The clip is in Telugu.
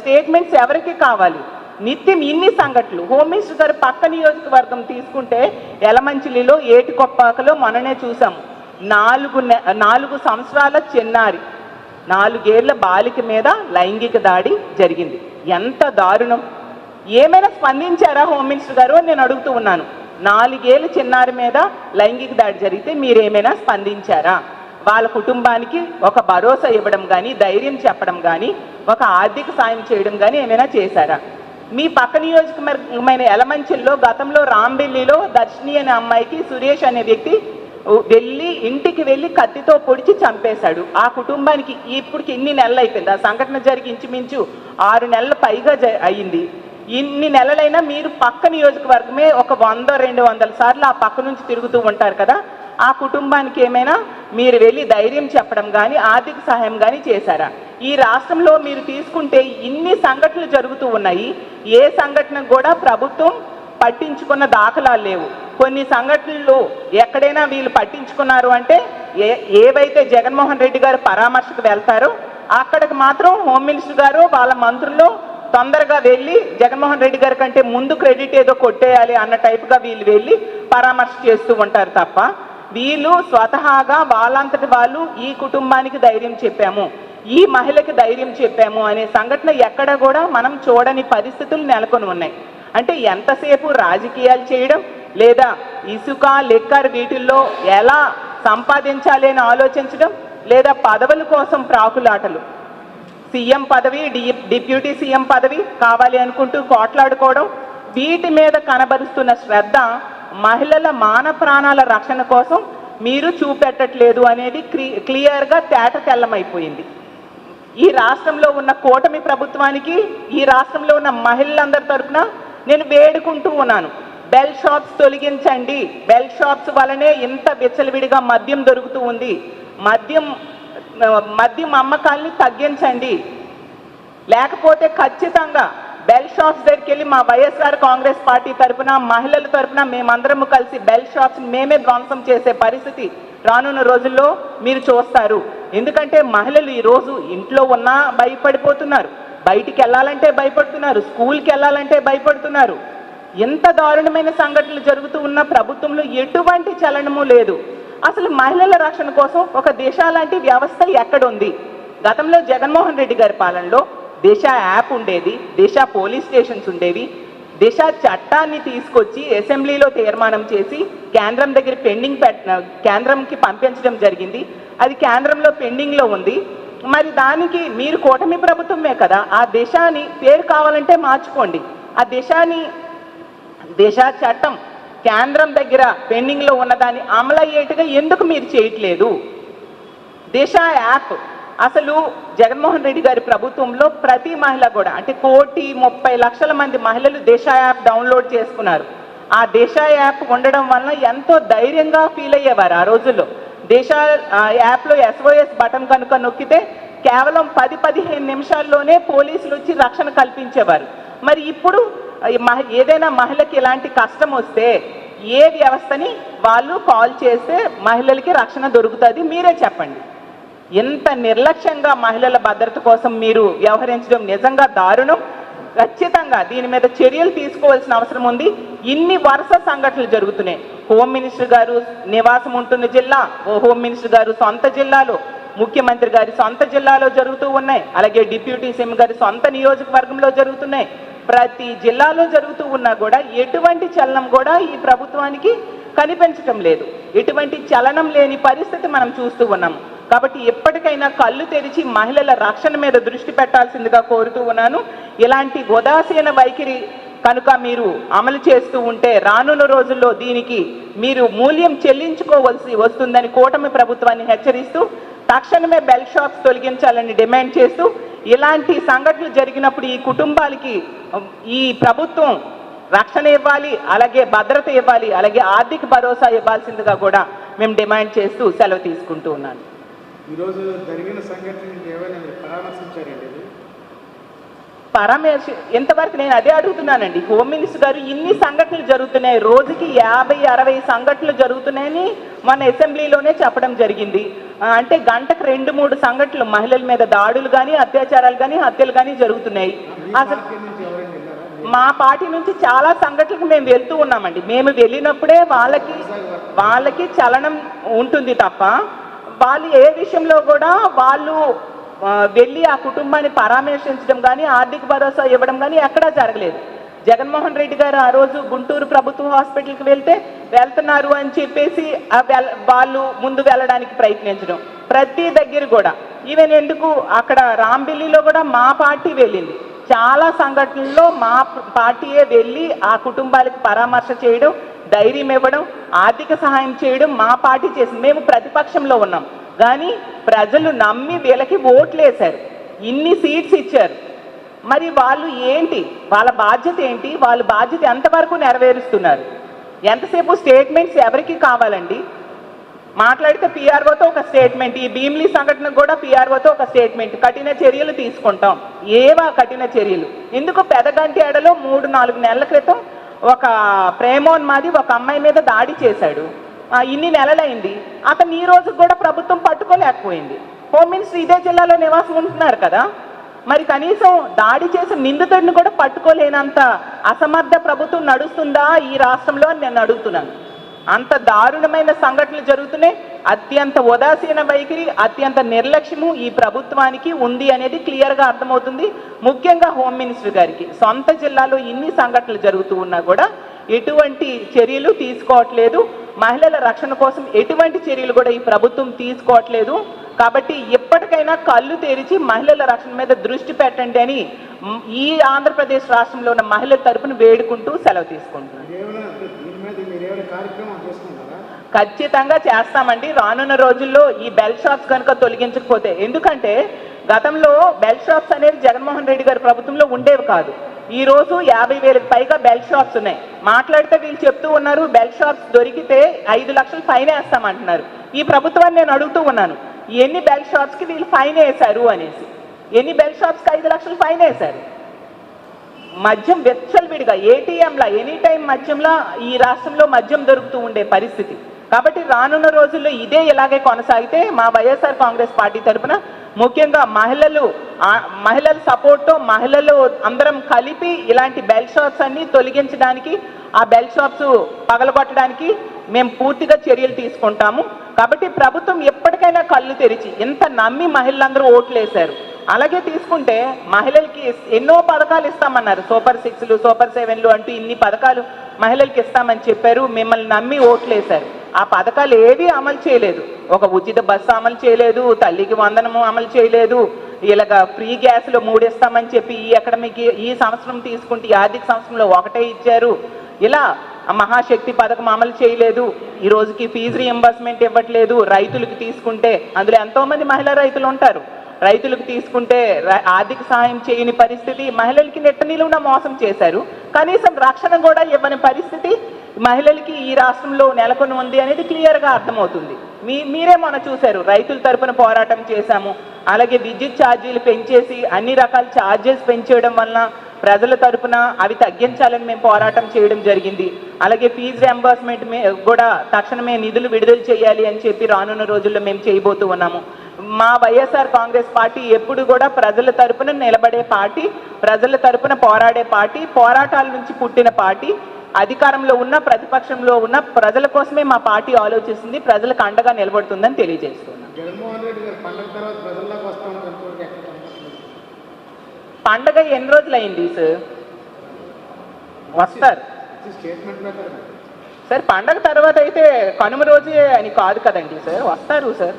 స్టేట్మెంట్స్ ఎవరికి కావాలి? నిత్యం ఇన్ని సంఘటనలు. హోమ్ మినిస్టర్ గారు పక్క నియోజకవర్గం తీసుకుంటే యలమంచిలిలో ఏటికొప్పాకలో మననే చూసాం. 4 సంవత్సరాల చిన్నారి 4 ఏళ్ల బాలిక మీద లైంగిక దాడి జరిగింది. ఎంత దారుణం! ఏమైనా స్పందించారా హోమ్ మినిస్టర్ గారు అని నేను అడుగుతూ ఉన్నాను. 4 ఏళ్ల చిన్నారి మీద లైంగిక దాడి జరిగితే మీరేమైనా స్పందించారా? వాళ్ళ కుటుంబానికి ఒక భరోసా ఇవ్వడం కానీ, ధైర్యం చెప్పడం కానీ, ఒక ఆర్థిక సాయం చేయడం కానీ ఏమైనా చేశారా? మీ పక్క నియోజకవర్గమైన యలమంచిల్లో గతంలో రాంబెల్లిలో దర్శిని అనే అమ్మాయికి సురేష్ అనే వ్యక్తి ఇంటికి వెళ్ళి కత్తితో పొడిచి చంపేశాడు. ఆ కుటుంబానికి ఇప్పటికి ఇన్ని నెలలు అయిపోయింది. ఆ సంఘటన జరిగి ఇంచుమించు 6 నెలల పైగా అయ్యింది. ఇన్ని నెలలైనా మీరు పక్క నియోజకవర్గమే ఒక 100-200 సార్లు ఆ పక్క నుంచి తిరుగుతూ ఉంటారు కదా. ఆ కుటుంబానికి ఏమైనా మీరు వెళ్ళి ధైర్యం చెప్పడం కానీ, ఆర్థిక సహాయం కానీ చేశారా? ఈ రాష్ట్రంలో మీరు తీసుకుంటే ఇన్ని సంఘటనలు జరుగుతూ ఉన్నాయి. ఏ సంఘటన కూడా ప్రభుత్వం పట్టించుకున్న దాఖలాలు లేవు. కొన్ని సంఘటనలు ఎక్కడైనా వీళ్ళు పట్టించుకున్నారు అంటే ఏవైతే జగన్మోహన్ రెడ్డి గారు పరామర్శకు వెళ్తారో అక్కడికి మాత్రం హోమ్ మినిస్టర్ గారు వాళ్ళ మంత్రులు తొందరగా వెళ్ళి జగన్మోహన్ రెడ్డి గారి కంటే ముందు క్రెడిట్ ఏదో కొట్టేయాలి అన్న టైప్గా వీళ్ళు వెళ్ళి పరామర్శ చేస్తూ ఉంటారు తప్ప వీళ్ళు స్వతహాగా వాళ్ళంతటి వాళ్ళు ఈ కుటుంబానికి ధైర్యం చెప్పాము, ఈ మహిళకి ధైర్యం చెప్పాము అనే సంఘటన ఎక్కడ కూడా మనం చూడని పరిస్థితులు నెలకొని ఉన్నాయి. అంటే ఎంతసేపు రాజకీయాలు చేయడం, లేదా ఇసుక లెక్కర్ వీటిల్లో ఎలా సంపాదించాలి అని ఆలోచించడం, లేదా పదవుల కోసం ప్రాకులాటలు, సీఎం పదవి, డిప్యూటీ సీఎం పదవి కావాలి అనుకుంటూ కోట్లాడుకోవడం, వీటి మీద కనబరుస్తున్న శ్రద్ధ మహిళల మాన ప్రాణాల రక్షణ కోసం మీరు చూపెట్టట్లేదు అనేది క్లియర్గా తేటతెల్లమైపోయింది. ఈ రాష్ట్రంలో ఉన్న కూటమి ప్రభుత్వానికి, ఈ రాష్ట్రంలో ఉన్న మహిళలందరి తరఫున నేను వేడుకుంటూ ఉన్నాను, బెల్ షాప్స్ తొలగించండి. బెల్ షాప్స్ వలనే ఇంత విచ్చలవిడిగా మద్యం దొరుకుతూ ఉంది. మద్యం అమ్మకాల్ని తగ్గించండి. లేకపోతే ఖచ్చితంగా బెల్ షాప్స్ దగ్గరికి వెళ్ళి మా వైఎస్ఆర్ కాంగ్రెస్ పార్టీ తరఫున, మహిళల తరఫున మేమందరము కలిసి బెల్ షాప్స్ మేమే ధ్వంసం చేసే పరిస్థితి రానున్న రోజుల్లో మీరు చూస్తారు. ఎందుకంటే మహిళలు ఈరోజు ఇంట్లో ఉన్నా భయపడిపోతున్నారు, బయటికి వెళ్ళాలంటే భయపడుతున్నారు, స్కూల్కి వెళ్ళాలంటే భయపడుతున్నారు. ఎంత దారుణమైన సంఘటనలు జరుగుతూ ఉన్న ప్రభుత్వంలో ఎటువంటి చలనము లేదు. అసలు మహిళల రక్షణ కోసం ఒక దిశ లాంటి వ్యవస్థ ఎక్కడుంది? గతంలో జగన్మోహన్ రెడ్డి గారి పాలనలో దిశ యాప్ ఉండేది, దిశ పోలీస్ స్టేషన్స్ ఉండేవి. దిశ చట్టాన్ని తీసుకొచ్చి అసెంబ్లీలో తీర్మానం చేసి కేంద్రం దగ్గర కేంద్రంకి పంపించడం జరిగింది. అది కేంద్రంలో పెండింగ్లో ఉంది. మరి దానికి మీరు కూటమి ప్రభుత్వమే కదా, ఆ దిశని పేరు కావాలంటే మార్చుకోండి. ఆ దిశ చట్టం కేంద్రం దగ్గర పెండింగ్లో ఉన్నదాన్ని అమలయ్యేట్టుగా ఎందుకు మీరు చేయట్లేదు? దిశ యాప్ అసలు జగన్మోహన్ రెడ్డి గారి ప్రభుత్వంలో ప్రతి మహిళ కూడా, అంటే 1,30,00,000 మంది మహిళలు దిశ యాప్ డౌన్లోడ్ చేసుకున్నారు. ఆ దిశ యాప్ ఉండడం వల్ల ఎంతో ధైర్యంగా ఫీల్ అయ్యేవారు ఆ రోజుల్లో. దిశ యాప్లో SOS బటన్ కనుక నొక్కితే కేవలం 10-15 నిమిషాల్లోనే పోలీసులు వచ్చి రక్షణ కల్పించేవారు. మరి ఇప్పుడు ఏదైనా మహిళకి ఇలాంటి కష్టం వస్తే ఏ వ్యవస్థని వాళ్ళు కాల్ చేస్తే మహిళలకి రక్షణ దొరుకుతుంది? మీరే చెప్పండి. ఎంత నిర్లక్ష్యంగా మహిళల భద్రత కోసం మీరు వ్యవహరించడం నిజంగా దారుణం. ఖచ్చితంగా దీని మీద చర్యలు తీసుకోవాల్సిన అవసరం ఉంది. ఇన్ని వరుస సంఘటనలు జరుగుతున్నాయి. హోమ్ మినిస్టర్ గారు నివాసం ఉంటున్న జిల్లా, హోమ్ మినిస్టర్ గారు సొంత జిల్లాలో, ముఖ్యమంత్రి గారి సొంత జిల్లాలో జరుగుతూ ఉన్నాయి. అలాగే డిప్యూటీ సీఎం గారి సొంత నియోజకవర్గంలో జరుగుతున్నాయి. ప్రతి జిల్లాలో జరుగుతూ ఉన్నా కూడా ఎటువంటి చలనం కూడా ఈ ప్రభుత్వానికి కనిపించటం లేదు. ఎటువంటి చలనం లేని పరిస్థితి మనం చూస్తూ ఉన్నాము. కాబట్టి ఎప్పటికైనా కళ్ళు తెరిచి మహిళల రక్షణ మీద దృష్టి పెట్టాల్సిందిగా కోరుతూ ఉన్నాను. ఇలాంటి ఉదాసీన వైఖరి కనుక మీరు అమలు చేస్తూ ఉంటే రానున్న రోజుల్లో దీనికి మీరు మూల్యం చెల్లించుకోవాల్సి వస్తుందని కూటమి ప్రభుత్వాన్ని హెచ్చరిస్తూ తక్షణమే బెల్ షాప్స్ తొలగించాలని డిమాండ్ చేస్తూ, ఇలాంటి సంఘటనలు జరిగినప్పుడు ఈ కుటుంబాలకి ఈ ప్రభుత్వం రక్షణ ఇవ్వాలి, అలాగే భద్రత ఇవ్వాలి, అలాగే ఆర్థిక భరోసా ఇవ్వాల్సిందిగా కూడా మేము డిమాండ్ చేస్తూ సెలవు తీసుకుంటూ ఉన్నాను. ఈరోజు జరిగిన సంఘటనలు ఏమైనా పరామర్శించారండి? ఎంతవరకు నేను అదే అడుగుతున్నానండి. హోమ్ మినిస్టర్ గారు ఇన్ని సంఘటనలు జరుగుతున్నాయి, రోజుకి 50-60 సంఘటనలు జరుగుతున్నాయని మన అసెంబ్లీలోనే చెప్పడం జరిగింది. అంటే గంటకు 2-3 సంఘటనలు మహిళల మీద దాడులు కానీ, అత్యాచారాలు కానీ, హత్యలు కానీ జరుగుతున్నాయి. మీ అసలు పార్టీ నుంచి ఎవరైనా వెళ్ళారా? మా పార్టీ నుంచి చాలా సంఘటనలకు మేము వెళ్తూ ఉన్నామండి. మేము వెళ్ళినప్పుడే వాళ్ళకి చలనం ఉంటుంది తప్ప వాళ్ళు ఏ విషయంలో కూడా వాళ్ళు వెళ్ళి ఆ కుటుంబాన్ని పరామర్శించడం కానీ ఆర్థిక భరోసా ఇవ్వడం కానీ ఎక్కడా జరగలేదు. జగన్మోహన్ రెడ్డి గారు ఆ రోజు గుంటూరు ప్రభుత్వ హాస్పిటల్కి వెళ్తున్నారు అని చెప్పేసి వాళ్ళు ముందు వెళ్ళడానికి ప్రయత్నించడం ప్రతి దగ్గర కూడా, ఈవెన్ ఎందుకు అక్కడ రాంబిల్లిలో కూడా మా పార్టీ వెళ్ళింది. చాలా సంఘటనల్లో మా పార్టీయే వెళ్ళి ఆ కుటుంబాలకు పరామర్శ చేయడం, ధైర్యం ఇవ్వడం, ఆర్థిక సహాయం చేయడం మా పార్టీ చేసింది. మేము ప్రతిపక్షంలో ఉన్నాం కానీ ప్రజలు నమ్మి వీళ్ళకి ఓట్లు వేశారు, ఇన్ని సీట్స్ ఇచ్చారు. మరి వాళ్ళు ఏంటి, వాళ్ళ బాధ్యత ఏంటి, వాళ్ళ బాధ్యత ఎంతవరకు నెరవేరుస్తున్నారు? ఎంతసేపు స్టేట్మెంట్స్ ఎవరికి కావాలండి? మాట్లాడితే పిఆర్ఓతో ఒక స్టేట్మెంట్, ఈ భీమిలీ సంఘటనకు కూడా పిఆర్ఓతో ఒక స్టేట్మెంట్, కఠిన చర్యలు తీసుకుంటాం. ఏవా కఠిన చర్యలు? ఎందుకు పెదగంటేడలో 3-4 నెలల క్రితం ఒక ప్రేమోన్మాది ఒక అమ్మాయి మీద దాడి చేశాడు, ఇన్ని నెలలైంది, అతను ఈ రోజు కూడా ప్రభుత్వం పట్టుకోలేకపోయింది. హోమ్ మినిస్టర్ ఇదే జిల్లాలో నివాసం ఉంటున్నారు కదా, మరి కనీసం దాడి చేసిన నిందితుడిని కూడా పట్టుకోలేనంత అసమర్థ ప్రభుత్వం నడుస్తుందా ఈ రాష్ట్రంలో అని నేను అడుగుతున్నాను. అంత దారుణమైన సంఘటనలు జరుగుతున్నాయి. అత్యంత ఉదాసీన వైఖరి, అత్యంత నిర్లక్ష్యము ఈ ప్రభుత్వానికి ఉంది అనేది క్లియర్గా అర్థమవుతుంది. ముఖ్యంగా హోమ్ మినిస్టర్ గారికి సొంత జిల్లాలో ఇన్ని సంఘటనలు జరుగుతూ ఉన్నా కూడా ఎటువంటి చర్యలు తీసుకోవట్లేదు. మహిళల రక్షణ కోసం ఎటువంటి చర్యలు కూడా ఈ ప్రభుత్వం తీసుకోవట్లేదు. కాబట్టి ఎప్పటికైనా కళ్ళు తెరిచి మహిళల రక్షణ మీద దృష్టి పెట్టండి అని ఈ ఆంధ్రప్రదేశ్ రాష్ట్రంలో ఉన్న మహిళల తరపున వేడుకుంటూ సెలవు తీసుకుంటున్నాను. ఖచ్చితంగా చేస్తామండి. రానున్న రోజుల్లో ఈ బెల్ షాప్స్ కనుక తొలగించకపోతే, ఎందుకంటే గతంలో బెల్ షాప్స్ అనేవి జగన్మోహన్ రెడ్డి గారి ప్రభుత్వంలో ఉండేవి కాదు. ఈ రోజు 50,000కి పైగా బెల్ షాప్స్ ఉన్నాయి. మాట్లాడితే వీళ్ళు చెప్తూ ఉన్నారు బెల్ షాప్స్ దొరికితే 5 లక్షలు ఫైన్ వేస్తామంటున్నారు. ఈ ప్రభుత్వాన్ని నేను అడుగుతూ ఉన్నాను, ఎన్ని బెల్ షాప్స్కి వీళ్ళు ఫైన్ వేశారు అనేసి. ఎన్ని బెల్ షాప్స్కి 5 లక్షలు ఫైన్ వేశారు? మద్యం విచ్చలవిడిగా ఏటీఎంలా ఎనీ టైం మద్యంలా ఈ రాష్ట్రంలో మద్యం దొరుకుతూ ఉండే పరిస్థితి. కాబట్టి రానున్న రోజుల్లో ఇదే ఇలాగే కొనసాగితే మా వైఎస్ఆర్ కాంగ్రెస్ పార్టీ తరఫున ముఖ్యంగా మహిళల సపోర్ట్తో మహిళలు అందరం కలిపి ఇలాంటి బెల్ షాప్స్ అన్ని తొలగించడానికి, ఆ బెల్ షాప్స్ పగలగొట్టడానికి మేము పూర్తిగా చర్యలు తీసుకుంటాము. కాబట్టి ప్రభుత్వం ఎప్పటికైనా కళ్ళు తెరిచి, ఇంత నమ్మి మహిళలందరూ ఓట్లు వేశారు, అలాగే తీసుకుంటే మహిళలకి ఎన్నో పథకాలు ఇస్తామన్నారు, సూపర్ 6లు సూపర్ 7లు అంటూ ఇన్ని పథకాలు మహిళలకి ఇస్తామని చెప్పారు. మిమ్మల్ని నమ్మి ఓట్లు వేశారు, ఆ పథకాలు ఏవి అమలు చేయలేదు. ఒక ఉచిత బస్సు అమలు చేయలేదు, తల్లికి వందనము అమలు చేయలేదు, ఇలాగ ఫ్రీ గ్యాస్లో 3 ఇస్తామని చెప్పి ఈ సంవత్సరం తీసుకుంటే ఈ ఆర్థిక సంవత్సరంలో 1 ఇచ్చారు. ఇలా మహాశక్తి పథకం అమలు చేయలేదు, ఈ రోజుకి ఫీజు రీఎంబర్స్మెంట్ ఇవ్వట్లేదు. రైతులకు తీసుకుంటే అందులో ఎంతోమంది మహిళా రైతులు ఉంటారు, రైతులకు తీసుకుంటే ఆర్థిక సహాయం చేయని పరిస్థితి, మహిళలకి నెట్ట నిలువున మోసం చేశారు. కనీసం రక్షణ కూడా ఇవ్వని పరిస్థితి మహిళలకి ఈ రాష్ట్రంలో నెలకొని ఉంది అనేది క్లియర్గా అర్థమవుతుంది. మీరే మొన్న చూశారు, రైతుల తరపున పోరాటం చేశాము. అలాగే విద్యుత్ ఛార్జీలు పెంచేసి అన్ని రకాల ఛార్జెస్ పెంచేయడం వలన ప్రజల తరపున అవి తగ్గించాలని మేము పోరాటం చేయడం జరిగింది. అలాగే ఫీజు రియంబర్స్మెంట్ కూడా తక్షణమే నిధులు విడుదల చేయాలి అని చెప్పి రానున్న రోజుల్లో మేము చేయబోతూ ఉన్నాము. మా వైఎస్ఆర్ కాంగ్రెస్ పార్టీ ఎప్పుడు కూడా ప్రజల తరపున నిలబడే పార్టీ, ప్రజల తరపున పోరాడే పార్టీ, పోరాటాల నుంచి పుట్టిన పార్టీ. అధికారంలో ఉన్న ప్రతిపక్షంలో ఉన్న ప్రజల కోసమే మా పార్టీ ఆలోచిస్తుంది, ప్రజలకు అండగా నిలబడుతుందని తెలియజేస్తున్నాం. జగన్మోహన్ రెడ్డి గారు పండుగ తర్వాత ప్రజల్లోకి వస్తామని పండగ ఎన్ని రోజులు అయింది సార్? వస్తారు స్టేట్మెంట్ ప్రకారం సార్. పండగ తర్వాత అయితే కనుమ రోజే అని కాదు కదండి సార్, వస్తారు సార్.